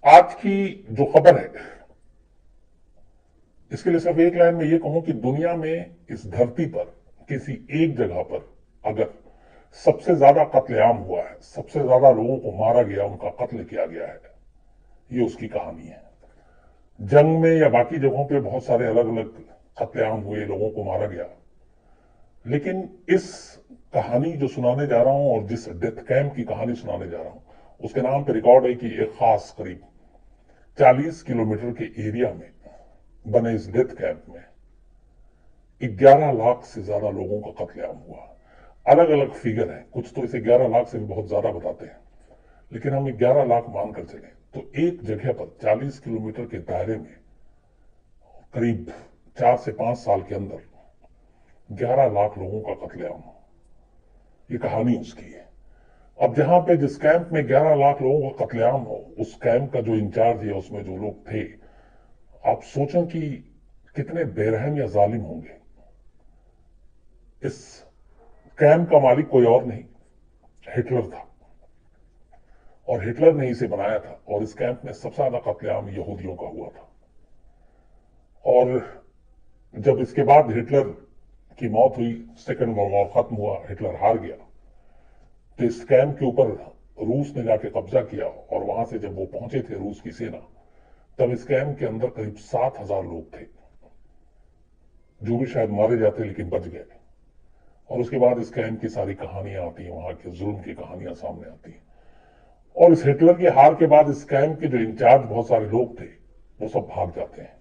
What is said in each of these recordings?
आज की जो खबर है, इसके लिए सिर्फ एक लाइन में यह कहूं कि दुनिया में इस धरती पर किसी एक जगह पर अगर सबसे ज्यादा कत्लेआम हुआ है, सबसे ज्यादा लोगों को मारा गया, उनका कत्ल किया गया है, ये उसकी कहानी है। जंग में या बाकी जगहों पे बहुत सारे अलग अलग कत्लेआम हुए, लोगों को मारा गया, लेकिन इस कहानी जो सुनाने जा रहा हूं और जिस डेथ कैंप की कहानी सुनाने जा रहा हूं, उसके नाम पर रिकॉर्ड है कि एक खास करीब 40 किलोमीटर के एरिया में बने इस डेथ कैंप में 11 लाख से ज्यादा लोगों का कत्लेआम हुआ। अलग अलग फिगर है, कुछ तो इसे 11 लाख से भी बहुत ज्यादा बताते हैं, लेकिन हम 11 लाख मानकर चले तो एक जगह पर 40 किलोमीटर के दायरे में करीब 4 से 5 साल के अंदर 11 लाख लोगों का कत्लेआम, ये कहानी उसकी है। अब जहां पे जिस कैंप में 11 लाख लोगों का कत्लेआम हो, उस कैंप का जो इंचार्ज है, उसमें जो लोग थे, आप सोचें कि कितने बेरहम या जालिम होंगे। इस कैंप का मालिक कोई और नहीं, हिटलर था, और हिटलर ने इसे बनाया था। और इस कैंप में सबसे ज्यादा कत्लेआम यहूदियों का हुआ था। और जब इसके बाद हिटलर की मौत हुई, सेकेंड वर्ल्ड वॉर खत्म हुआ, हिटलर हार गया, तो इस कैंप के ऊपर रूस ने जाके कब्जा किया। और वहां से जब वो पहुंचे थे, रूस की सेना, तब इस कैंप के अंदर करीब 7,000 लोग थे, जो भी शायद मारे जाते लेकिन बच गए। और उसके बाद इस कैंप की सारी कहानियां आती हैं, वहां के जुल्म की कहानियां सामने आती हैं। और इस हिटलर की हार के बाद इस कैंप के जो इंचार्ज बहुत सारे लोग थे, वो सब भाग जाते हैं।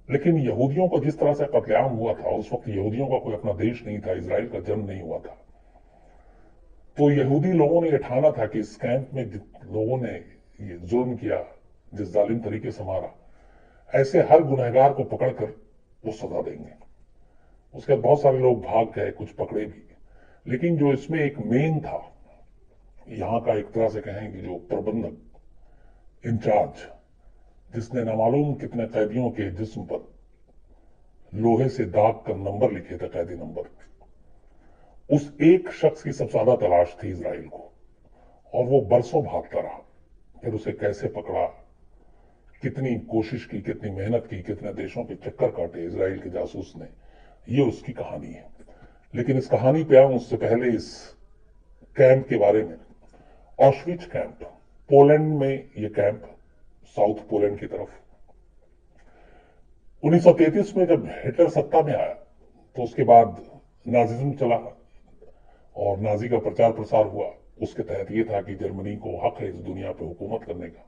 लेकिन यहूदियों को जिस तरह से कत्लेआम हुआ था, उस वक्त यहूदियों का कोई अपना देश नहीं था, इजराइल का जन्म नहीं हुआ था, तो यहूदी लोगों ने यह ठाना था कि इस कैंप में जिन लोगों ने ये जुल्म किया, जिस जालिम तरीके से मारा, ऐसे हर गुनहगार को पकड़कर वो सजा देंगे। उसके बाद बहुत सारे लोग भाग गए, कुछ पकड़े भी, लेकिन जो इसमें एक मेन था, यहां का एक तरह से कहें कि जो प्रबंधक, इंचार्ज, जिसने नामालूम कितने कैदियों के जिस्म पर लोहे से दाग कर नंबर लिखे थे, कैदी नंबर, उस एक शख्स की सबसे ज्यादा तलाश थी इसराइल को। और वो बरसों भागता रहा, फिर उसे कैसे पकड़ा, कितनी कोशिश की, कितनी मेहनत की, कितने देशों के चक्कर काटे इसराइल के जासूस ने, ये उसकी कहानी है। लेकिन इस कहानी पे आऊं उससे पहले इस कैंप के बारे में। ऑशविच कैंप, पोलैंड में ये कैंप, साउथ पोलैंड की तरफ, 1933 में जब हिटलर सत्ता में आया, तो उसके बाद नाजिज्म चला और नाजी का प्रचार प्रसार हुआ। उसके तहत यह था कि जर्मनी को हक है इस दुनिया पर हुकूमत करने का,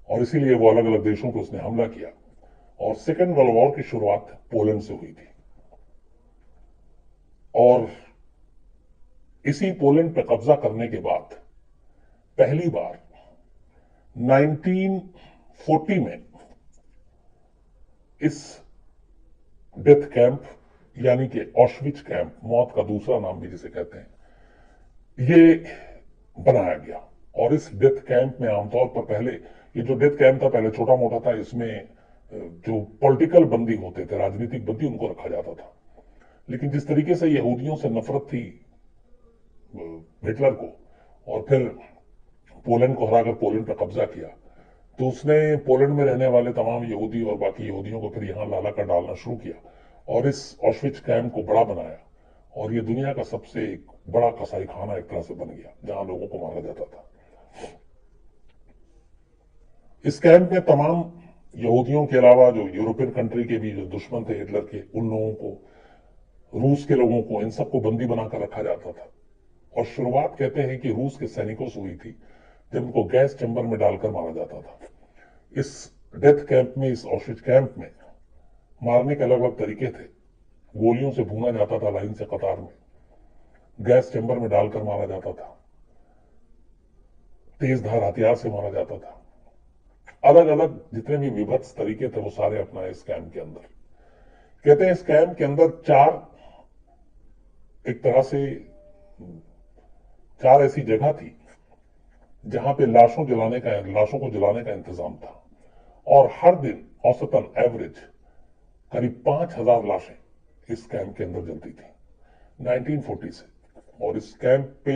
और इसीलिए वो अलग अलग देशों पर उसने हमला किया। और सेकेंड वर्ल्ड वॉर की शुरुआत पोलैंड से हुई थी। और इसी पोलैंड पर कब्जा करने के बाद पहली बार 1940 में इस डेथ कैंप, यानी कि ऑशविच कैंप, मौत का दूसरा नाम भी जिसे कहते हैं, ये बनाया गया। और इस डेथ कैंप में आमतौर पर पहले, ये जो डेथ कैंप था पहले छोटा मोटा था, इसमें जो पॉलिटिकल बंदी होते थे, राजनीतिक बंदी, उनको रखा जाता था। लेकिन जिस तरीके से यहूदियों से नफरत थी हिटलर को, और फिर पोलैंड को हराकर पोलैंड पर कब्जा किया, तो उसने पोलैंड में रहने वाले तमाम यहूदी और बाकी यहूदियों को फिर यहां लाला कर डालना शुरू किया, और इस ऑशविच कैंप को बड़ा बनाया। और ये दुनिया का सबसे बड़ा कसाई खाना एक तरह से बन गया, जहां लोगों को मारा जाता था। इस कैंप में तमाम यहूदियों के अलावा जो यूरोपियन कंट्री के भी जो दुश्मन थे हिटलर के, उन लोगों को, रूस के लोगों को, इन सबको बंदी बनाकर रखा जाता था। और शुरुआत कहते हैं कि रूस के सैनिकों से हुई थी, जब उनको गैस चैम्बर में डालकर मारा जाता था। इस डेथ कैंप में, इस ऑशविच कैंप में मारने के अलग अलग तरीके थे। गोलियों से भूना जाता था लाइन से कतार में, गैस चैम्बर में डालकर मारा जाता था, तेज धार हथियार से मारा जाता था। अलग अलग जितने भी विभत्स तरीके थे वो सारे अपनाए इस कैंप के अंदर। कहते हैं इस कैंप के अंदर एक तरह से चार ऐसी जगह थी जहां पे लाशों को जलाने का इंतजाम था। और हर दिन औसतन एवरेज करीब 5,000 लाशें इस कैंप के अंदर जलती थी 1940 से। और इस कैंप पे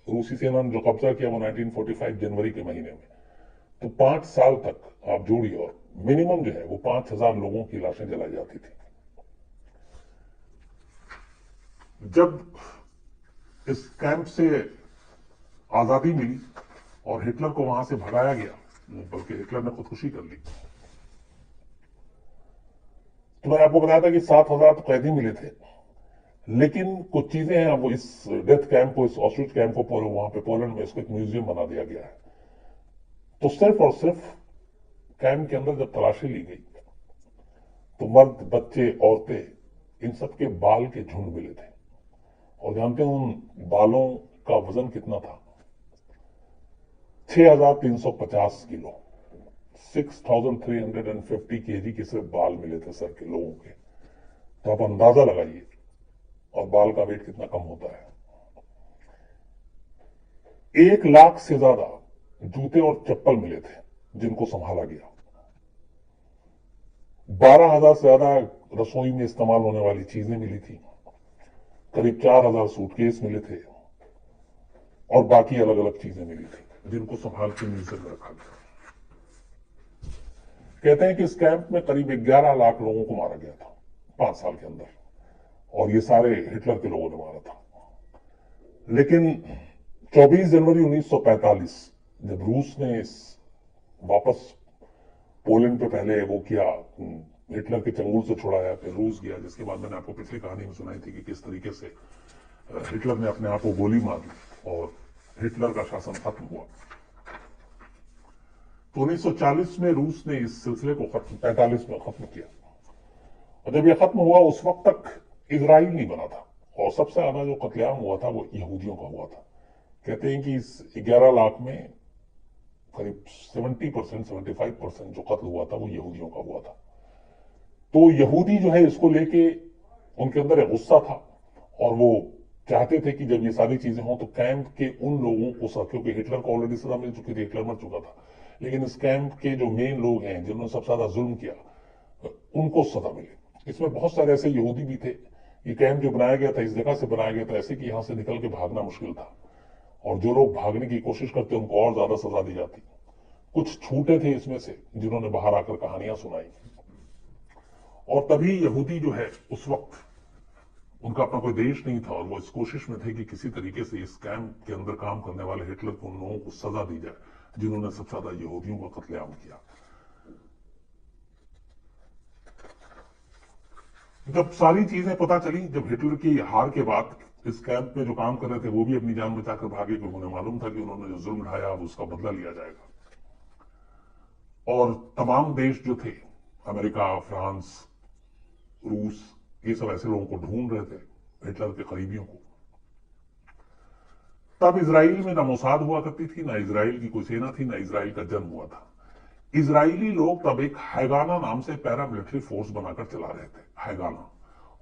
रूसी सेना ने जो कब्जा किया वो 1945 जनवरी के महीने में, तो 5 साल तक आप जोड़िए, और मिनिमम जो है वो 5,000 लोगों की लाशें जलाई जाती थी। जब इस कैंप से आजादी मिली और हिटलर को वहां से भगाया गया, बल्कि हिटलर ने खुदकुशी कर ली, तो मैंने आपको बताया था कि 7,000 तो कैदी मिले थे, लेकिन कुछ चीजें हैं, वो इस डेथ कैंप को, इस ऑस्ट्रिच कैंप को वहां पे पोलैंड में इसको एक म्यूजियम बना दिया गया है। तो सिर्फ और सिर्फ कैंप के अंदर जब तलाशी ली गई तो मर्द, बच्चे, औरतें, इन सब के बाल के झुंड मिले थे। और जानते हैं उन बालों का वजन कितना था? 6,350 किलो, 6,350 kg के सिर्फ बाल मिले थे सर के लोगों के। तो आप अंदाजा लगाइए, और बाल का वेट कितना कम होता है। 1 लाख से ज्यादा जूते और चप्पल मिले थे जिनको संभाला गया। 12,000 से ज्यादा रसोई में इस्तेमाल होने वाली चीजें मिली थी। करीब 4,000 सूटकेस मिले थे, और बाकी अलग अलग चीजें मिली थी जिनको संभाल के म्यूजियम में रखा गया। कहते हैं कि इस कैंप में करीब 11 लाख लोगों को मारा गया था 5 साल के अंदर, और ये सारे हिटलर के लोगों ने मारा था। लेकिन 24 जनवरी 1945 जब रूस ने इस वापस पोलैंड पे पहले वो किया, हिटलर के चंगुल से छुड़ाया, फिर रूस गया, जिसके बाद मैंने आपको पिछली कहानी में सुनाई थी कि किस तरीके से हिटलर ने अपने आप को गोली मार दी और हिटलर का शासन खत्म हुआ। तो 1940 में रूस ने इस सिलसिले को 45 में खत्म किया, और जब यह खत्म हुआ उस वक्त तक इजराइल नहीं बना था, और सबसे ज्यादा जो कत्लेआम हुआ था वो यहूदियों का हुआ था। कहते हैं कि इस 11 लाख में करीब 70%, 75% जो कत्ल हुआ था वो यहूदियों का हुआ था। तो यहूदी जो है इसको लेके उनके अंदर एक गुस्सा था, और वो चाहते थे कि जब ये सारी चीजें हों तो कैंप के उन लोगों को, क्योंकि हिटलर को ऑलरेडी सजा मिल चुकी थी, हिटलर मर चुका था, लेकिन इस कैंप के जो मेन लोग हैं जिन्होंने सबसे ज्यादा जुल्म किया, उनको सजा मिले। इसमें बहुत सारे ऐसे यहूदी भी थे। ये कैंप जो बनाया गया था इस जगह से बनाया गया था ऐसे कि यहां से निकल के भागना मुश्किल था, और जो लोग भागने की कोशिश करते उनको और ज्यादा सजा दी जाती। कुछ छूटे थे इसमें से जिन्होंने बाहर आकर कहानियां सुनाई, और तभी यहूदी जो है उस वक्त उनका अपना कोई देश नहीं था, और वो इस कोशिश में थे कि किसी तरीके से इस कैंप के अंदर काम करने वाले हिटलर को, उन लोगों को सजा दी जाए जिन्होंने सबसे ज्यादा यहूदियों का कत्लेआम किया। जब सारी चीजें पता चली, जब हिटलर की हार के बाद इस कैंप में जो काम कर रहे थे वो भी अपनी जान बचाकर भागे, क्योंकि उन्हें मालूम था कि उन्होंने जो जुल्म ढाया अब उसका बदला लिया जाएगा। और तमाम देश जो थे, अमेरिका, फ्रांस, रूस, ये सब ऐसे लोगों को ढूंढ रहे थे, हिटलर के करीबियों को। तब इजराइल में ना मोसाद हुआ करती थी, ना इजराइल की कोई सेना थी, ना इजराइल का जन्म हुआ था। इजरायली लोग तब एक हैगाना नाम से पैरामिलिट्री फोर्स बनाकर चला रहे थे, हैगाना,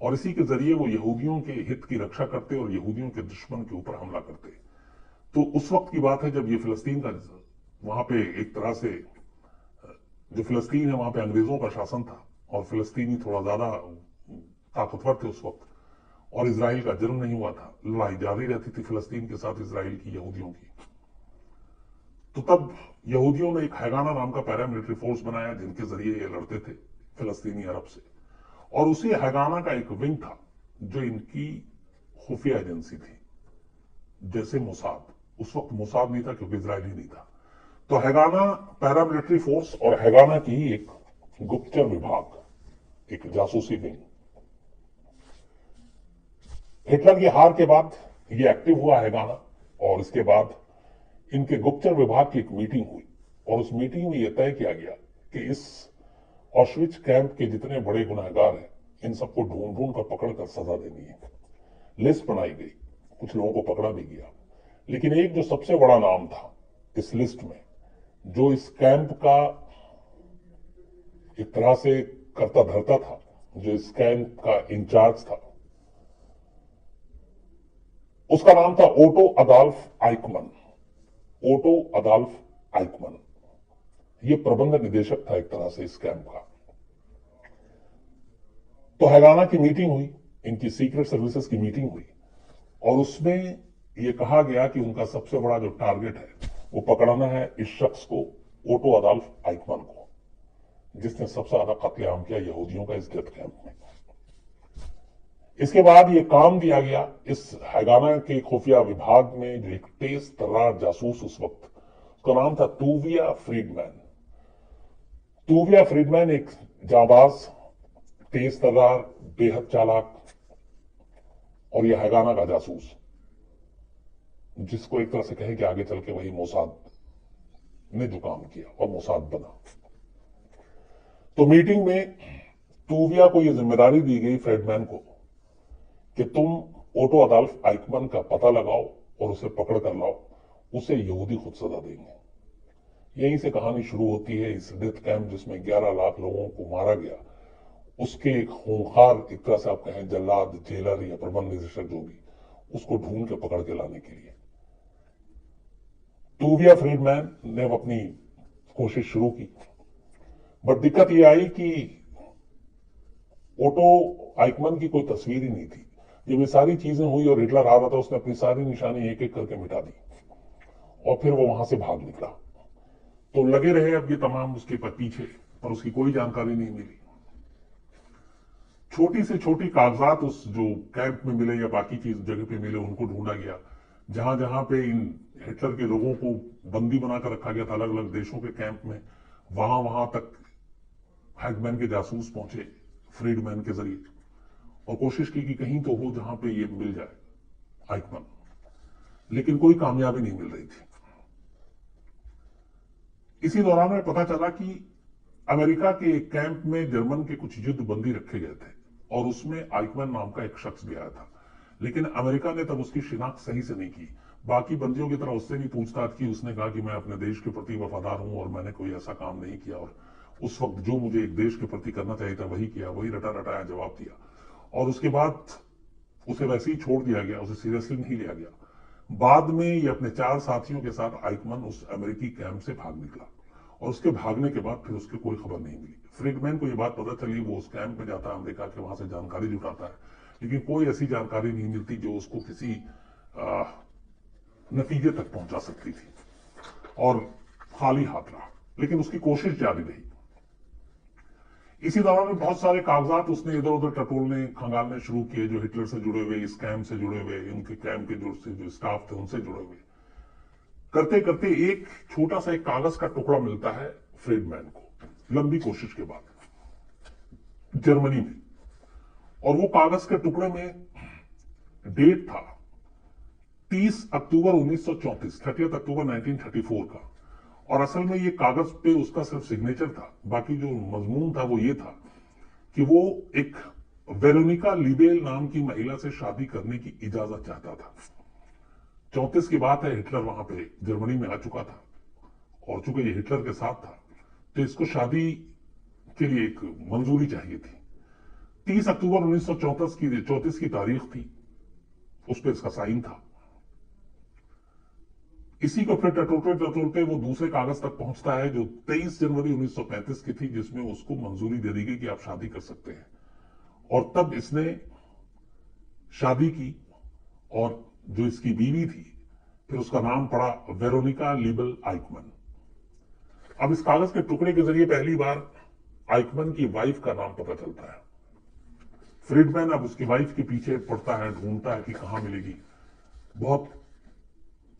और इसी के जरिए वो यहूदियों के हित की रक्षा करते और यहूदियों के दुश्मन के ऊपर हमला करते। तो उस वक्त की बात है जब ये फिलिस्तीन का, वहां पे एक तरह से जो फिलिस्तीन है वहां पे अंग्रेजों का शासन था, और फिलिस्तीनी थोड़ा ज्यादा ताकतवर थे उस वक्त, और इजराइल का जन्म नहीं हुआ था। लड़ाई जारी रहती थी फिलिस्तीन के साथ इजराइल की, यहूदियों की। तो तब यहूदियों ने एक हैगाना नाम का पैरामिलिट्री फोर्स बनाया जिनके जरिए ये लड़ते थे फिलिस्तीनी अरब से, और उसी हैगाना का एक विंग था जो इनकी खुफिया एजेंसी थी, जैसे मोसाद। उस वक्त मोसाद नहीं था क्योंकि इजरायली नहीं था। तो हैगाना पैरामिलिट्री फोर्स और हैगाना की एक गुप्तचर विभाग, एक जासूसी विंग, हिटलर की हार के बाद ये एक्टिव हुआ हैगाना, और इसके बाद इनके गुप्तचर विभाग की एक मीटिंग हुई, और उस मीटिंग में यह तय किया गया कि इस ऑश्विट्ज कैंप के जितने बड़े गुनहगार हैं इन सबको ढूंढ ढूंढ कर पकड़कर सजा देनी है। लिस्ट बनाई गई, कुछ लोगों को पकड़ा भी गया, लेकिन एक जो सबसे बड़ा नाम था इस लिस्ट में, जो इस कैंप का एक तरह से करता धरता था, जो इस कैंप का इंचार्ज था, उसका नाम था ओटो अदाल्फ आइकमन। ओटो अदाल्फ आइकमन ये प्रबंध निदेशक था एक तरह से इस कैंप का। तो हैगाना की मीटिंग हुई, इनकी सीक्रेट सर्विसेज की मीटिंग हुई, और उसमें यह कहा गया कि उनका सबसे बड़ा जो टारगेट है वो पकड़ना है इस शख्स को, ओटो अदोल्फ आइकमन को, जिसने सबसे ज्यादा कत्लेआम किया यहूदियों का इस डेथ कैंप में। इसके बाद यह काम दिया गया इस हैगाना के खुफिया विभाग में, जो एक तेज तर्रार जासूस उस वक्त, उसका नाम था तूविया फ्रीडमैन। तूविया फ्रीडमैन एक जाबाज, तेज तर्रार, बेहद चालाक और यह हैगाना का जासूस, जिसको एक तरह से कहे कि आगे चल के वही मोसाद ने जो काम किया और मोसाद बना। तो मीटिंग में तूविया को यह जिम्मेदारी दी गई, फ्रीडमैन को, कि तुम ओटो अदोल्फ आइकमन का पता लगाओ और उसे पकड़ कर लाओ, उसे यहूदी खुद सजा देंगे। यहीं से कहानी शुरू होती है। इस डेथ कैंप जिसमें 11 लाख लोगों को मारा गया, उसके एक खूंखार, एक तरह से आप कहें जल्लाद, जेलर या प्रबंध निदेशक जो भी, उसको ढूंढ के पकड़ के लाने के लिए तूविया फ्रीडमैन ने अपनी कोशिश शुरू की। बट दिक्कत यह आई कि ओटो आइकमन की कोई तस्वीर ही नहीं थी। जब ये सारी चीजें हुई और हिटलर आ रहा था, उसने अपनी सारी निशानी एक एक करके मिटा दी और फिर वो वहां से भाग निकला। तो लगे रहे अब ये तमाम उसके पीछे, पर उसकी कोई जानकारी नहीं मिली। छोटी से छोटी कागजात उस जो कैंप में मिले या बाकी चीज जगह पे मिले, उनको ढूंढा गया। जहां जहां पे इन हिटलर के लोगों को बंदी बनाकर रखा गया था अलग अलग देशों के कैंप में, वहां वहां तक हैगमैन के जासूस पहुंचे फ्रीडमैन के जरिए और कोशिश की कि कहीं तो हो जहां पे ये मिल जाए आइकमन, लेकिन कोई कामयाबी नहीं मिल रही थी। इसी दौरान में पता चला कि अमेरिका के एक कैंप में जर्मन के कुछ युद्ध बंदी रखे गए थे और उसमें आइकमन नाम का एक शख्स भी आया था, लेकिन अमेरिका ने तब उसकी शिनाख्त सही से नहीं की। बाकी बंदियों की तरह उससे भी पूछताछ की। उसने कहा कि मैं अपने देश के प्रति वफादार हूं और मैंने कोई ऐसा काम नहीं किया, और उस वक्त जो मुझे एक देश के प्रति करना चाहिए था वही किया, वही रटा रटाया जवाब दिया। और उसके बाद उसे वैसे ही छोड़ दिया गया, उसे सीरियसली नहीं लिया गया। बाद में ये अपने 4 साथियों के साथ आइकमन उस अमेरिकी कैंप से भाग निकला और उसके भागने के बाद फिर उसकी कोई खबर नहीं मिली। फ्रीडमैन को यह बात पता चली, वो उस कैंप में जाता है अमेरिका के, वहां से जानकारी जुटाता है, लेकिन कोई ऐसी जानकारी नहीं मिलती जो उसको किसी नतीजे तक पहुंचा सकती थी और खाली हाथ रहा। लेकिन उसकी कोशिश जारी रही। इसी दौरान में बहुत सारे कागजात उसने इधर उधर टटोलने खंगालने शुरू किए, जो हिटलर से जुड़े हुए, इस कैंप से जुड़े हुए, उनके कैंप के जो स्टाफ थे उनसे जुड़े हुए। करते करते एक छोटा सा एक कागज का टुकड़ा मिलता है फ्रीडमैन को, लंबी कोशिश के बाद, जर्मनी में। और वो कागज के टुकड़े में डेट था 30 अक्टूबर 1934, 30 अक्टूबर 1934 का। और असल में ये कागज पे उसका सिर्फ सिग्नेचर था, बाकी जो मजमून था वो ये था कि वो एक वेरोनिका लिबेल नाम की महिला से शादी करने की इजाजत चाहता था। 34 की बात है, हिटलर वहां पे जर्मनी में आ चुका था और चूंकि ये हिटलर के साथ था तो इसको शादी के लिए एक मंजूरी चाहिए थी। 30 अक्टूबर 1934 की तारीख थी, उस पर इसका साइन था। इसी को फिर टटोलते टटोलते वो दूसरे कागज तक पहुंचता है जो 23 जनवरी 1935 की थी, जिसमें उसको मंजूरी दे दी गई कि आप शादी कर सकते हैं। और तब इसने शादी की और जो इसकी बीवी थी, फिर उसका नाम पड़ा वेरोनिका लिबल आइकमन। अब इस कागज के टुकड़े के जरिए पहली बार आइकमन की वाइफ का नाम पता चलता है। फ्रीडमैन अब उसकी वाइफ के पीछे पड़ता है, ढूंढता है कि कहां मिलेगी। बहुत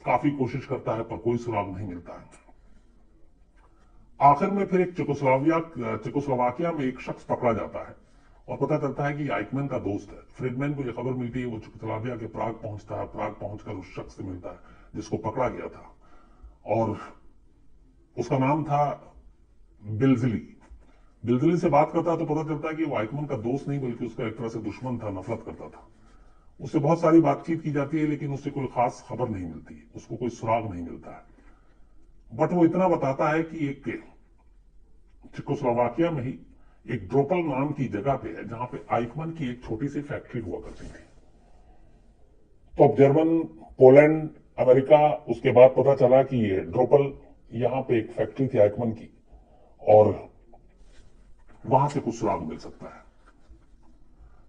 काफी कोशिश करता है पर कोई सुराग नहीं मिलता है। आखिर में फिर एक चेकोस्लोवाकिया में एक शख्स पकड़ा जाता है और पता चलता है कि आइकमैन का दोस्त है। फ्रीडमैन को यह खबर मिलती है, वो चेकोस्लोवाकिया के प्राग पहुंचता है। प्राग पहुंचकर उस शख्स से मिलता है जिसको पकड़ा गया था और उसका नाम था बिल्जली। बिल्जली से बात करता है तो पता चलता है कि वो आइकमैन का दोस्त नहीं बल्कि उसका एक तरह से दुश्मन था, नफरत करता था। उससे बहुत सारी बातचीत की जाती है लेकिन उससे कोई खास खबर नहीं मिलती, उसको कोई सुराग नहीं मिलता है। बट वो इतना बताता है कि एक चेकोस्लोवाकिया में ही एक ड्रोपल नाम की जगह पे है जहां पे आइकमन की एक छोटी सी फैक्ट्री हुआ करती थी। तो अब जर्मन, पोलैंड, अमेरिका, उसके बाद पता चला कि ये ड्रोपल, यहां पे एक फैक्ट्री थी आइकमन की और वहां से कुछ सुराग मिल सकता है।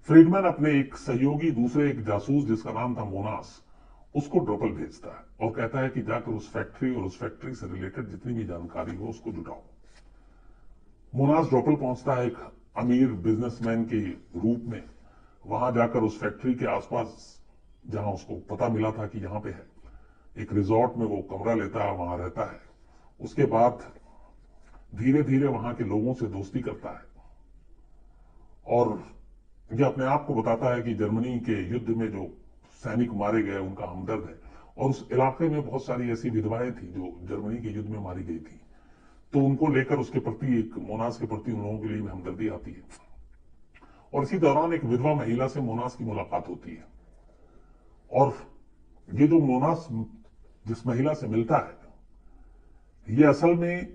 फ्रीडमैन अपने एक सहयोगी, दूसरे एक जासूस जिसका नाम था मोनास, उसको ड्रोपल भेजता है और कहता है कि जाकर उस फैक्ट्री और उस फैक्ट्री से रिलेटेड जितनी भी जानकारी हो उसको जुटाओ। मोनास ड्रोपल पहुंचता है एक अमीर बिजनेसमैन के रूप में। वहां जाकर उस फैक्ट्री के आसपास, जहां उसको पता मिला था कि यहां पे है, एक रिजॉर्ट में वो कमरा लेता है, वहां रहता है। उसके बाद धीरे धीरे वहां के लोगों से दोस्ती करता है और ये अपने आप को बताता है कि जर्मनी के युद्ध में जो सैनिक मारे गए उनका हमदर्द है। और उस इलाके में बहुत सारी ऐसी विधवाएं थी जो जर्मनी के युद्ध में मारी गई थी, तो उनको लेकर उसके प्रति, एक मोनास के प्रति उन लोगों के लिए भी हमदर्दी आती है। और इसी दौरान एक विधवा महिला से मोनास की मुलाकात होती है और ये जो मोनास जिस महिला से मिलता है, ये असल में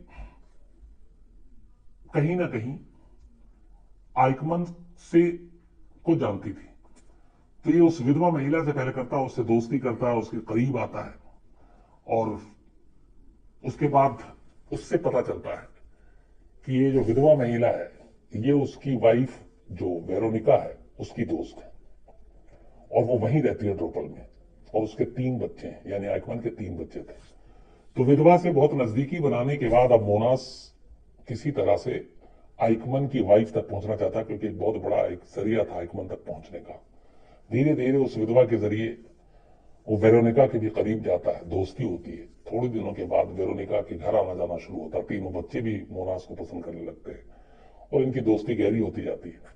कहीं ना कहीं आइकमन से को जानती थी। तो ये उस विधवा महिला से पहले करता है, उससे दोस्ती करता है, उसके करीब आता है और उसके बाद उससे पता चलता है कि ये जो विधवा महिला है ये उसकी वाइफ जो वेरोनिका है उसकी दोस्त है और वो वहीं रहती है ड्रोपल में। और उसके 3 बच्चे हैं, यानी आइकमन के 3 बच्चे थे। तो विधवा से बहुत नजदीकी बनाने के बाद अब मोनास किसी तरह से आइकमन की वाइफ तक पहुंचना चाहता, क्योंकि एक बहुत बड़ा एक जरिया था आइकमन तक पहुंचने का। धीरे धीरे उस विधवा के जरिए वो वेरोनिका के भी करीब जाता है, दोस्ती होती है। थोड़े दिनों के बाद वेरोनिका के घर आना जाना शुरू होता है, 3 बच्चे भी मोनास को पसंद करने लगते हैं और इनकी दोस्ती गहरी होती जाती है।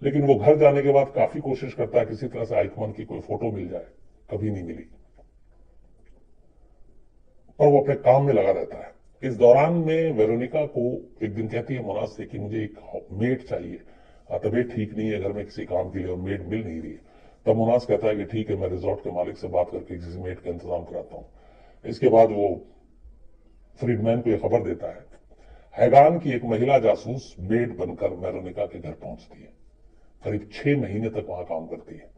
लेकिन वो घर जाने के बाद काफी कोशिश करता है किसी तरह से आइकमन की कोई फोटो मिल जाए, कभी नहीं मिली। पर वो अपने काम में लगा रहता है। इस दौरान में वेरोनिका को एक दिन कहती है मोनास से कि मुझे एक मेड चाहिए, तबीयत ठीक नहीं है घर में किसी काम के लिए और मेड मिल नहीं रही है। तब मोनास कहता है कि ठीक है, मैं रिजॉर्ट के मालिक से बात करके किसी मेड का इंतजाम कराता हूँ। इसके बाद वो फ्रीडमैन को यह खबर देता है। हैगान की एक महिला जासूस मेड बनकर वेरोनिका के घर पहुंचती है, करीब 6 महीने तक वहां काम करती है,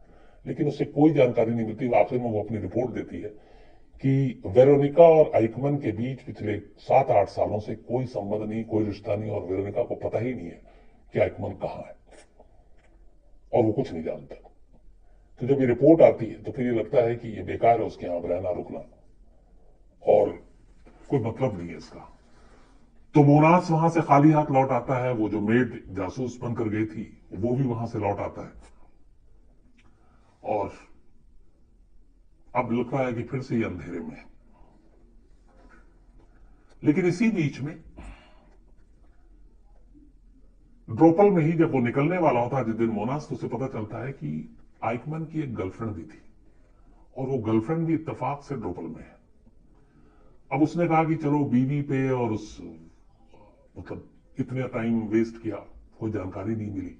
लेकिन उससे कोई जानकारी नहीं मिलती। आखिर में वो अपनी रिपोर्ट देती है कि वेरोनिका और आइकमन के बीच पिछले 7-8 सालों से कोई संबंध नहीं, कोई रिश्ता नहीं, और वेरोनिका को पता ही नहीं है कि आइकमन कहाँ है और वो कुछ नहीं जानता। तो जब ये रिपोर्ट आती है तो फिर ये लगता है कि ये बेकार है उसके यहां रहना रुकना और कोई मतलब नहीं है इसका। तो मोनास वहां से खाली हाथ लौट आता है। वो जो मेड जासूस बनकर गई थी वो भी वहां से लौट आता है और अब लगता है कि फिर से ये अंधेरे में है। लेकिन इसी बीच में ड्रोपल में ही जब वो निकलने वाला होता है जिस दिन मोनास, तो उसे पता चलता है कि आइकमन की एक गर्लफ्रेंड भी थी और वो गर्लफ्रेंड भी इत्तेफाक से ड्रोपल में है। अब उसने कहा कि चलो बीवी पे और उस मतलब इतने टाइम वेस्ट किया, कोई जानकारी नहीं मिली,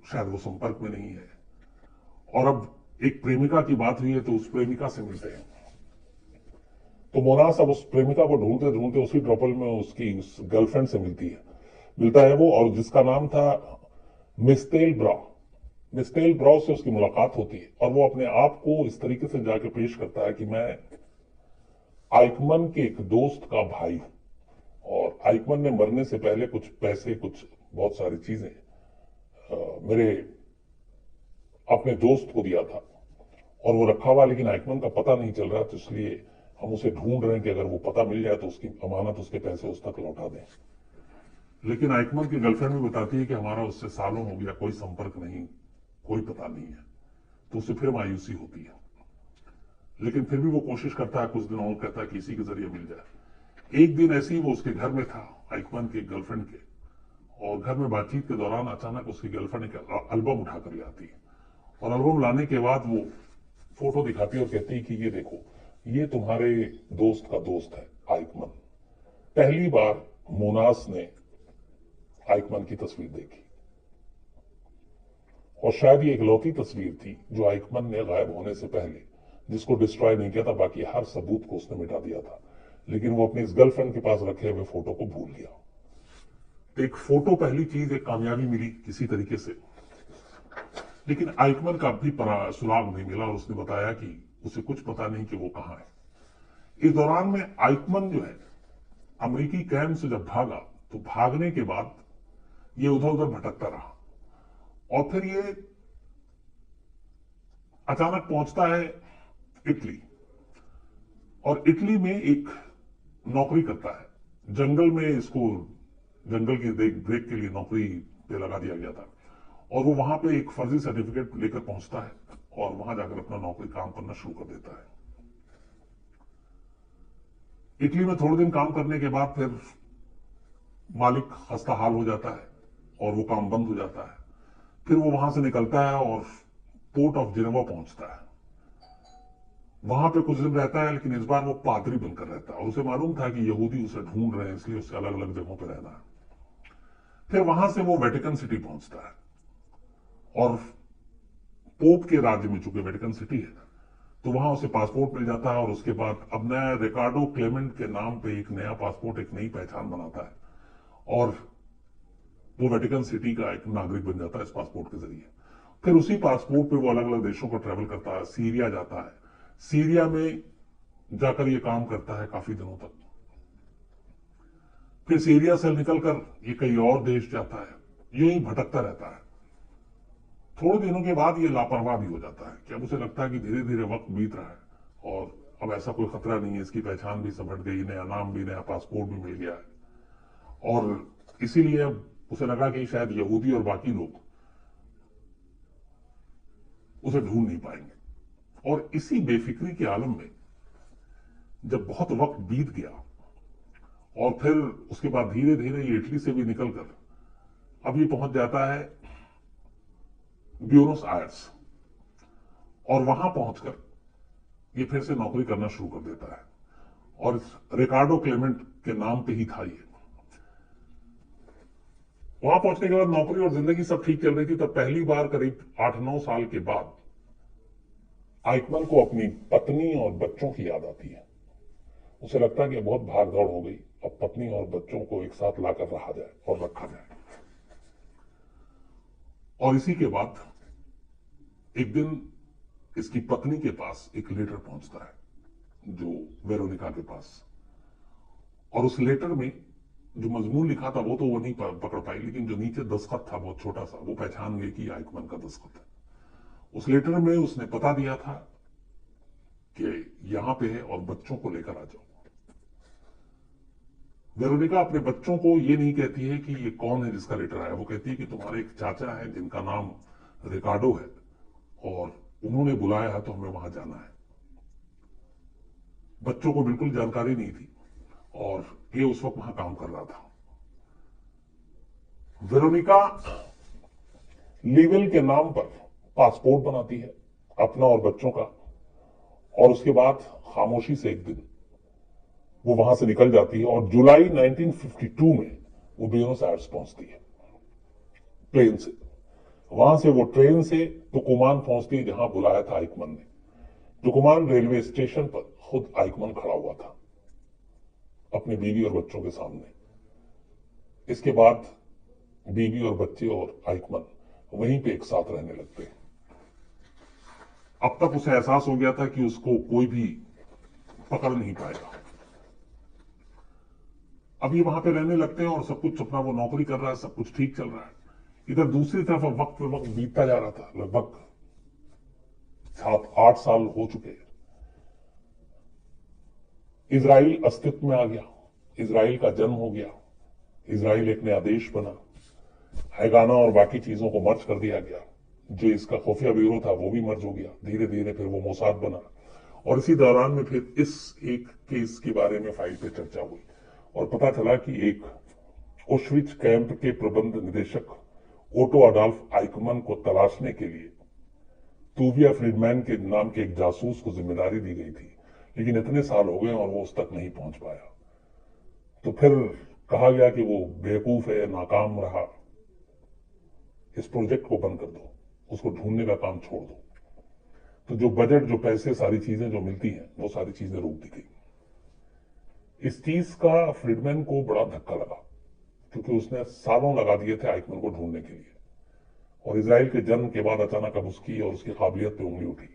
शायद वो संपर्क में नहीं है। और अब एक प्रेमिका की बात हुई है तो उस प्रेमिका से मिलते हैं। तो मोनास अब उस प्रेमिका को ढूंढते ढूंढते उसी ड्रोपल में उसकी उस गर्लफ्रेंड से मिलता है वो, और जिसका नाम था मिस्टेल ब्रा। मिस्टेल ब्रा से उसकी मुलाकात होती है और वो अपने आप को इस तरीके से जाके पेश करता है कि मैं आइकमन के एक दोस्त का भाई हूं और आइकमन ने मरने से पहले कुछ पैसे, कुछ बहुत सारी चीजें मेरे अपने दोस्त को दिया था और वो रखा हुआ, लेकिन आइकमन का पता नहीं चल रहा, तो इसलिए हम उसे ढूंढ रहे हैं कि अगर वो पता मिल जाए तो उसकी अमानत, उसके पैसे उस तक लौटा दें। लेकिन आइकमन की गर्लफ्रेंड भी बताती है कि हमारा उससे सालों हो गया, कोई संपर्क नहीं, कोई पता नहीं है। तो उसे फिर मायूसी होती है, लेकिन फिर भी वो कोशिश करता है, कुछ दिन और कहता है कि इसी के जरिए मिल जाए। एक दिन ऐसे ही वो उसके घर में था, आइकमन के गर्लफ्रेंड के, और घर में बातचीत के दौरान अचानक उसकी गर्लफ्रेंड एक एल्बम उठा कर ले आती है और एल्बम लाने के बाद वो फोटो दिखाती है और कहती है कि ये देखो, ये तुम्हारे दोस्त का दोस्त है आइकमन। पहली बार मोनास ने आइकमन की तस्वीर देखी और शायद ये इकलौती तस्वीर थी जो आइकमन ने गायब होने से पहले, जिसको डिस्ट्रॉय नहीं किया था, बाकी हर सबूत को उसने मिटा दिया था, लेकिन वो अपनी इस गर्लफ्रेंड के पास रखे हुए फोटो को भूल गया। तो एक फोटो, पहली चीज, एक कामयाबी मिली किसी तरीके से, लेकिन आइकमन का भी सुराग नहीं मिला और उसने बताया कि उसे कुछ पता नहीं कि वो कहां है। इस दौरान में आइकमन जो है अमेरिकी कैंप से जब भागा, तो भागने के बाद ये उधर उधर भटकता रहा और फिर ये अचानक पहुंचता है इटली। और इटली में एक नौकरी करता है, जंगल में इसको जंगल की देख ब्रेक के लिए नौकरी पे लगा दिया गया था, और वो वहां पे एक फर्जी सर्टिफिकेट लेकर पहुंचता है और वहां जाकर अपना नौकरी काम करना शुरू कर देता है। इटली में थोड़े दिन काम करने के बाद फिर मालिक खस्ता हाल हो जाता है और वो काम बंद हो जाता है। फिर वो वहां से निकलता है और पोर्ट ऑफ जिनेवा पहुंचता है। वहां पे कुछ दिन रहता है, लेकिन इस बार वो पादरी बनकर रहता है और उसे मालूम था कि यहूदी उसे ढूंढ रहे हैं, इसलिए उसे अलग अलग जगहों पर रहना है। फिर वहां से वो वेटिकन सिटी पहुंचता है और पोप के राज्य में, चूंकि वेटिकन सिटी है, तो वहां उसे पासपोर्ट मिल जाता है और उसके बाद अब नया रिकार्डो क्लेमेंट के नाम पे एक नया पासपोर्ट, एक नई पहचान बनाता है और वो वेटिकन सिटी का एक नागरिक बन जाता है इस पासपोर्ट के जरिए। फिर उसी पासपोर्ट पे वो अलग अलग देशों को ट्रेवल करता है, सीरिया जाता है, सीरिया में जाकर ये काम करता है काफी दिनों तक। फिर सीरिया से निकलकर ये कई और देश जाता है, यूं ही भटकता रहता है। थोड़े दिनों के बाद ये लापरवाह भी हो जाता है कि अब उसे लगता है कि धीरे धीरे वक्त बीत रहा है और अब ऐसा कोई खतरा नहीं है, इसकी पहचान भी संभट गई, नया नाम भी, नया पासपोर्ट भी मिल गया है, और इसीलिए अब उसे लगा कि शायद यहूदी और बाकी लोग उसे ढूंढ नहीं पाएंगे। और इसी बेफिक्री के आलम में जब बहुत वक्त बीत गया और फिर उसके बाद धीरे धीरे ये इटली से भी निकलकर अब ये पहुंच जाता है ब्यूनस आयर्स, और वहां पहुंचकर ये फिर से नौकरी करना शुरू कर देता है और रिकार्डो क्लेमेंट के नाम पे ही था ये। वहां पहुंचने के बाद नौकरी और जिंदगी सब ठीक चल रही थी, तब पहली बार करीब 8-9 साल के बाद आइकमन को अपनी पत्नी और बच्चों की याद आती है। उसे लगता है कि बहुत भाग दौड़ हो गई, अब पत्नी और बच्चों को एक साथ लाकर रहा जाए और रखा जाए। और इसी के बाद एक दिन इसकी पत्नी के पास एक लेटर पहुंचता है, जो वेरोनिका के पास, और उस लेटर में जो मजमून लिखा था वो तो वो नहीं पकड़ पाई, लेकिन जो नीचे दस्तखत था बहुत छोटा सा, वो पहचान गई कि आइकमन का दस्तखत है। उस लेटर में उसने पता दिया था कि यहां पे है और बच्चों को लेकर आ जाओ। वेरोनिका अपने बच्चों को ये नहीं कहती है कि ये कौन है जिसका लेटर आया, वो कहती है कि तुम्हारे एक चाचा है जिनका नाम रिकार्डो है और उन्होंने बुलाया है तो हमें वहां जाना है। बच्चों को बिल्कुल जानकारी नहीं थी और ये उस वक्त वहां काम कर रहा था। वेरोनिका लीवेल के नाम पर पासपोर्ट बनाती है अपना और बच्चों का, और उसके बाद खामोशी से एक दिन वो वहां से निकल जाती है और जुलाई 1952 में वो ब्यूनस आयर्स पहुंचती है प्लेन से। वहां से वो ट्रेन से तुकुमान पहुंचती है जहां बुलाया था आइकमन ने। तुकुमान रेलवे स्टेशन पर खुद आइकमन खड़ा हुआ था अपनी बीवी और बच्चों के सामने। इसके बाद बीवी और बच्चे और आइकमन वहीं पे एक साथ रहने लगते हैं। अब तक उसे एहसास हो गया था कि उसको कोई भी पकड़ नहीं पाएगा। अब ये वहां पे रहने लगते हैं और सब कुछ अपना, वो नौकरी कर रहा है, सब कुछ ठीक चल रहा है। इधर दूसरी तरफ अब वक्त पे वक्त बीतता जा रहा था, लगभग 7-8 साल हो चुके। इजराइल अस्तित्व में आ गया, इजराइल का जन्म हो गया, इजराइल एक नया देश बना, हैगाना और बाकी चीजों को मर्ज कर दिया गया, जो इसका खुफिया ब्यूरो था वो भी मर्ज हो गया। धीरे धीरे फिर वो मोसाद बना और इसी दौरान में फिर इस एक केस के बारे में फाइल पे चर्चा हुई और पता चला कि एक ऑश्विट्ज कैंप के प्रबंध निदेशक ओटो अडॉल्फ आइकमन को तलाशने के लिए तूविया फ्रीडमैन के नाम के एक जासूस को जिम्मेदारी दी गई थी, लेकिन इतने साल हो गए और वो उस तक नहीं पहुंच पाया। तो फिर कहा गया कि वो बेवकूफ है, नाकाम रहा, इस प्रोजेक्ट को बंद कर दो, उसको ढूंढने का काम छोड़ दो। तो जो बजट, जो पैसे, सारी चीजें जो मिलती हैं वो सारी चीजें रोक दी गई। इस चीज का फ्रीडमैन को बड़ा धक्का लगा, क्योंकि उसने सालों लगा दिए थे आइकमन को ढूंढने के लिए, और इजराइल के जन्म के बाद अचानक अब उसकी और उसकी काबिलियत पे उंगली उठी।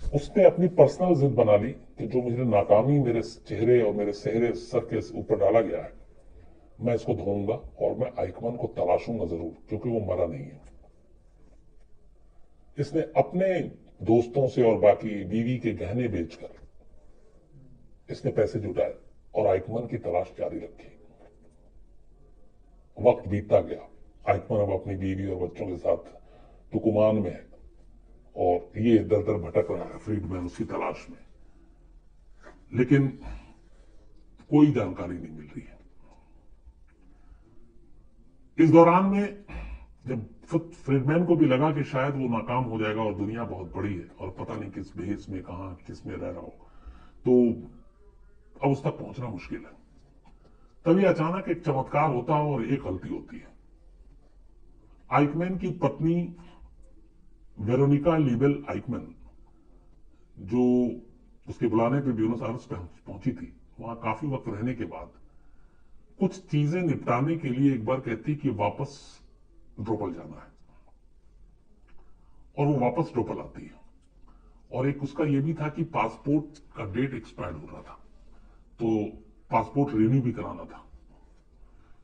उसने अपनी पर्सनल जिद बना ली कि जो मुझे नाकामी मेरे चेहरे और मेरे सेहरे सर के ऊपर डाला गया है, मैं इसको ढूंढूंगा और मैं आइकमन को तलाशूंगा जरूर, क्योंकि वो मरा नहीं है। इसने अपने दोस्तों से और बाकी बीवी के गहने बेचकर इसने पैसे जुटाए और आइकमन की तलाश जारी रखी। वक्त बीतता गया, आइकमन अब अपनी बीवी और बच्चों के साथ तुकुमान में है और ये दर दर भटक रहा है फ्रीडमैन उसकी तलाश में, लेकिन कोई जानकारी नहीं मिल रही है। इस दौरान में जब फ्रीडमैन को भी लगा कि शायद वो नाकाम हो जाएगा और दुनिया बहुत बड़ी है और पता नहीं किस भेष में कहां किस में रह रहा हो, तो अब उस तक पहुंचना मुश्किल है। तभी अचानक एक चमत्कार होता है और एक गलती होती है। आइकमैन की पत्नी वेरोनिका लीबेल आइकमैन, जो उसके बुलाने पे ब्यूनस आयर्स पहुंची थी, वहां काफी वक्त रहने के बाद कुछ चीजें निपटाने के लिए एक बार कहती कि वापस ड्रोपल जाना है, और वो वापस ड्रोपल आती है। और एक उसका ये भी था कि पासपोर्ट का डेट एक्सपायर्ड हो रहा था, तो पासपोर्ट रिन्यू भी कराना था।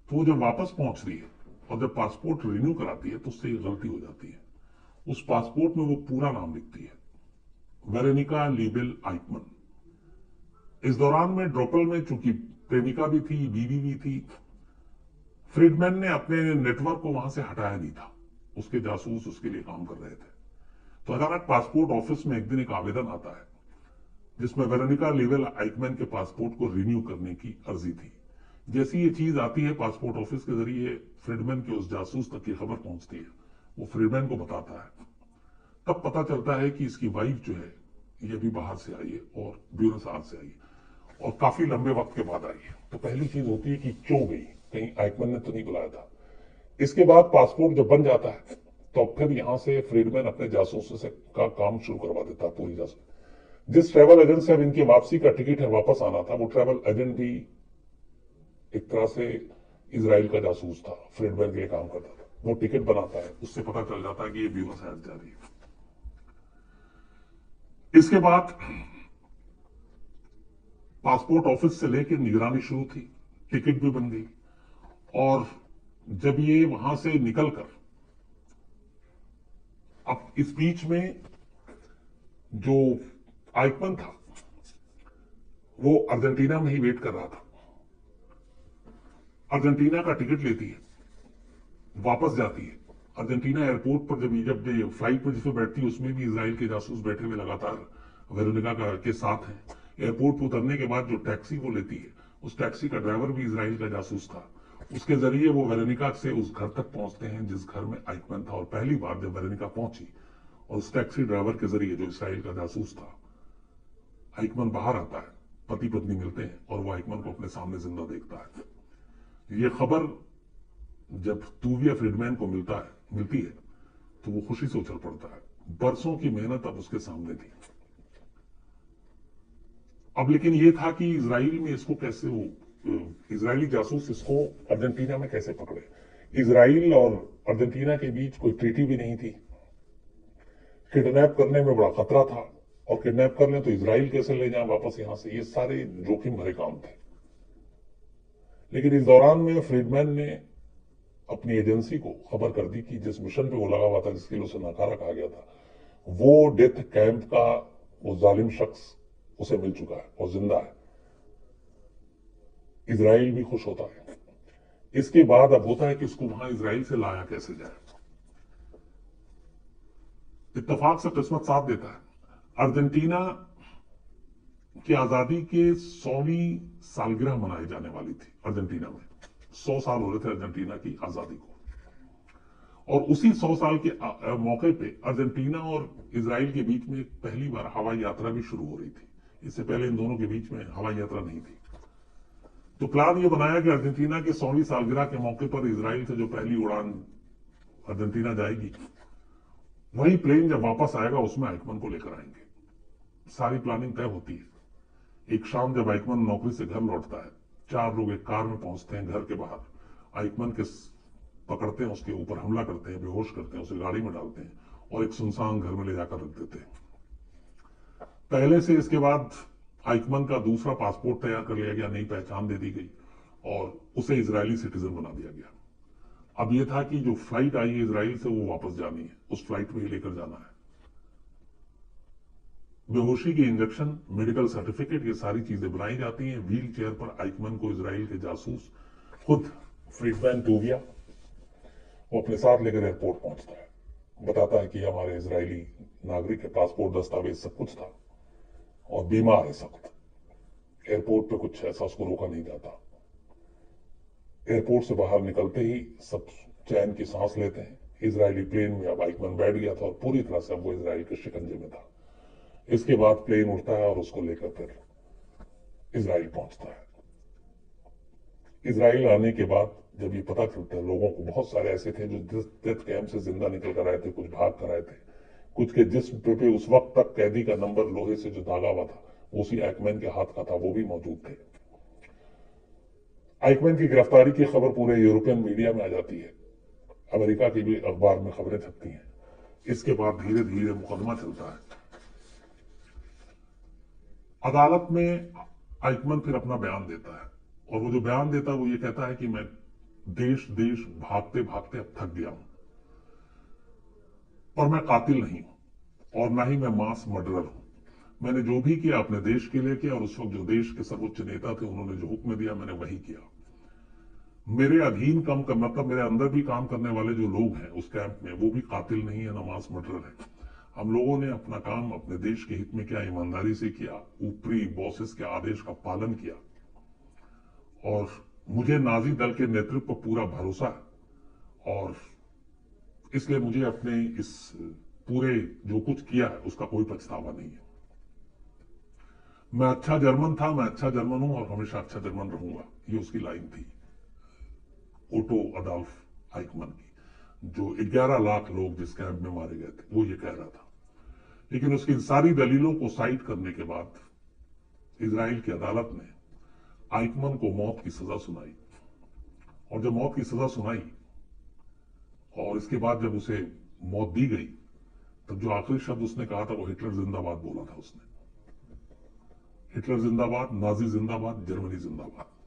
तो वो जब वापस पहुंच रही है और जब पासपोर्ट रिन्यू कराती है तो उससे एक गलती हो जाती है। उस पासपोर्ट में वो पूरा नाम लिखती है, वेरोनिका लीबेल आइकमन। इस दौरान में ड्रोपल में चूंकि प्रेमिका भी थी, बीवी भी थी, फ्रीडमैन ने अपने नेटवर्क को वहां से हटाया नहीं था। उसके जासूस उसके लिए काम कर रहे थे। तो अचानक पासपोर्ट ऑफिस में एक दिन एक आवेदन आता है जिसमें वेरोनिका लीबेल आइकमैन के पासपोर्ट को रिन्यू करने की अर्जी थी। जैसी ये चीज आती है पासपोर्ट ऑफिस के जरिए फ्रीडमैन के उस जासूस तक की खबर पहुंचती है, वो फ्रीडमैन को बताता है। तब पता चलता है कि इसकी वाइफ जो है ये भी बाहर से आई है और ब्यूनस आयर्स से आई है और काफी लंबे वक्त के बाद आई है। तो पहली चीज होती है कि क्यों गई, कहीं आइकमैन ने तो नहीं बुलाया था। इसके बाद पासपोर्ट जब बन जाता है तो फिर यहां से फ्रीडमैन अपने जासूसों से का काम शुरू करवा देता है, पूरी जासूस। जिस ट्रैवल एजेंट से अब इनकी वापसी का टिकट है वापस आना था, वो ट्रैवल एजेंट भी एक तरह से इजराइल का जासूस था, फ्रीडमैन के लिए काम करता था। वो टिकट बनाता है, उससे पता चल जाता है कि ये ब्यूनस आयर्स जा रही है। इसके बाद पासपोर्ट ऑफिस से लेकर निगरानी शुरू थी, टिकट भी बन गई। और जब ये वहां से निकलकर, अब इस बीच में जो आइकमन था वो अर्जेंटीना में ही वेट कर रहा था। अर्जेंटीना का टिकट लेती है, वापस जाती है। अर्जेंटीना एयरपोर्ट पर जब ये फ्लाइट पर जिसमें बैठती है उसमें भी इसराइल के जासूस बैठे हुए लगातार वेरोनिका के साथ हैं। एयरपोर्ट पर उतरने के बाद जो टैक्सी वो लेती है, उस टैक्सी का ड्राइवर भी इसराइल का जासूस था। उसके जरिए वो वेरोनिका से उस घर तक पहुंचते हैं जिस घर में आइकमैन था। और पहली बार जब वेरोनिका पहुंची और उस टैक्सी ड्राइवर के जरिए जो इसराइल का जासूस था, आइकमैन बाहर आता है, पति पत्नी मिलते हैं और वो आइकमैन को अपने सामने जिंदा देखता है। ये खबर जब तूविया फ्रीडमैन को मिलती है तो वो खुशी से उछल पड़ता है। बरसों की मेहनत अब उसके सामने थी। अब लेकिन ये था कि इसराइल में इसको कैसे इजरायली जासूस इसको अर्जेंटीना में कैसे पकड़े। इसराइल और अर्जेंटीना के बीच कोई ट्रीटी भी नहीं थी। किडनैप करने में बड़ा खतरा था, और किडनैप कर लें तो इसराइल कैसे ले जाएं वापस यहां से, ये सारे जोखिम भरे काम थे। लेकिन इस दौरान में फ्रीडमैन ने अपनी एजेंसी को खबर कर दी कि जिस मिशन पे वो लगा हुआ था, जिसके लिए उसे नकारा कहा गया था, वो डेथ कैंप का वो जालिम शख्स उसे मिल चुका है और जिंदा है। इसराइल भी खुश होता है। इसके बाद अब होता है कि उसको वहां इसराइल से लाया कैसे जाए। इत्तेफाक से किस्मत साथ देता है। अर्जेंटीना की आजादी के 100वीं सालगिरह मनाई जाने वाली थी। अर्जेंटीना में 100 साल हो रहे थे अर्जेंटीना की आजादी को, और उसी 100 साल के मौके पे अर्जेंटीना और इसराइल के बीच में पहली बार हवाई यात्रा भी शुरू हो रही थी। इससे पहले इन दोनों के बीच में हवाई यात्रा नहीं थी। तो प्लान ये बनाया कि अर्जेंटीना की 100वीं सालगिरह के मौके पर इसराइल से जो पहली उड़ान अर्जेंटीना जाएगी, वही प्लेन जब वापस आएगा उसमें आइकमन को लेकर आएंगे। सारी प्लानिंग तय होती है। एक शाम जब आइकमन नौकरी से घर लौटता है, 4 लोग एक कार में पहुंचते हैं घर के बाहर, आइकमन के पकड़ते हैं, उसके ऊपर हमला करते हैं, बेहोश करते हैं, उसे गाड़ी में डालते हैं और एक सुनसान घर में ले जाकर रख देते हैं। पहले से इसके बाद आइकमन का दूसरा पासपोर्ट तैयार कर लिया गया, नई पहचान दे दी गई और उसे इजरायली सिटीजन बना दिया गया। अब यह था कि जो फ्लाइट आई है इसराइल से वो वापस जानी है, उस फ्लाइट में ही लेकर जाना है। बेहोशी की इंजेक्शन, मेडिकल सर्टिफिकेट, ये सारी चीजें बनाई जाती हैं। व्हील चेयर पर आइकमन को इजराइल के जासूस खुद फ्रीडमैन टूविया वो अपने साथ लेकर एयरपोर्ट पहुंचता है, बताता है कि हमारे इजरायली नागरिक के पासपोर्ट दस्तावेज सब कुछ था और बीमार है सख्त। एयरपोर्ट पे कुछ ऐसा उसको रोका नहीं जाता। एयरपोर्ट से बाहर निकलते ही सब चैन की सांस लेते हैं। इजरायली प्लेन में अब आइकमन बैठ गया था और पूरी तरह से अब वो इजराइल के शिकंजे में था। इसके बाद प्लेन उड़ता है और उसको लेकर फिर इजराइल पहुंचता है। इजराइल आने के बाद जब ये पता चलता है लोगों को, बहुत सारे ऐसे थे जो डेथ कैंप से जिंदा निकल कर आए थे, कुछ भाग कर आए थे, कुछ के जिस्म पे उस वक्त तक कैदी का नंबर लोहे से जो दागा हुआ था उसी आइकमैन के हाथ का था, वो भी मौजूद थे। आइकमैन की गिरफ्तारी की खबर पूरे यूरोपियन मीडिया में आ जाती है, अमेरिका की भी अखबार में खबरें छपती हैं। इसके बाद धीरे धीरे मुकदमा चलता है। अदालत में आइकमन फिर अपना बयान देता है और वो जो बयान देता है वो ये कहता है कि मैं देश देश भागते भागते अब थक गया हूं और मैं कातिल नहीं हूं और ना ही मैं मास मर्डरर हूं। मैंने जो भी किया अपने देश के लिए किया और उस वक्त जो देश के सर्वोच्च नेता थे उन्होंने जो हुक्म दिया मैंने वही किया। मेरे अधीन कम कर, मतलब मेरे अंदर भी काम करने वाले जो लोग हैं उस कैंप में वो भी कातिल नहीं है, ना मास मर्डरर है। हम लोगों ने अपना काम अपने देश के हित में किया, ईमानदारी से किया, ऊपरी बॉसेस के आदेश का पालन किया और मुझे नाजी दल के नेतृत्व पर पूरा भरोसा है और इसलिए मुझे अपने इस पूरे जो कुछ किया है उसका कोई पछतावा नहीं है। मैं अच्छा जर्मन था, मैं अच्छा जर्मन हूं और हमेशा अच्छा जर्मन रहूंगा, ये उसकी लाइन थी ओटो अडॉल्फ आइकमन की, जो 11 लाख लोग जिस कैंप में मारे गए थे वो ये कह रहा था। लेकिन उसकी सारी दलीलों को साइड करने के बाद इजराइल की अदालत ने आइकमन को मौत की सजा सुनाई और जब मौत की सजा सुनाई और इसके बाद जब उसे मौत दी गई तब जो आखिरी शब्द उसने कहा था वो हिटलर जिंदाबाद बोला था उसने। हिटलर जिंदाबाद, नाजी जिंदाबाद, जर्मनी जिंदाबाद।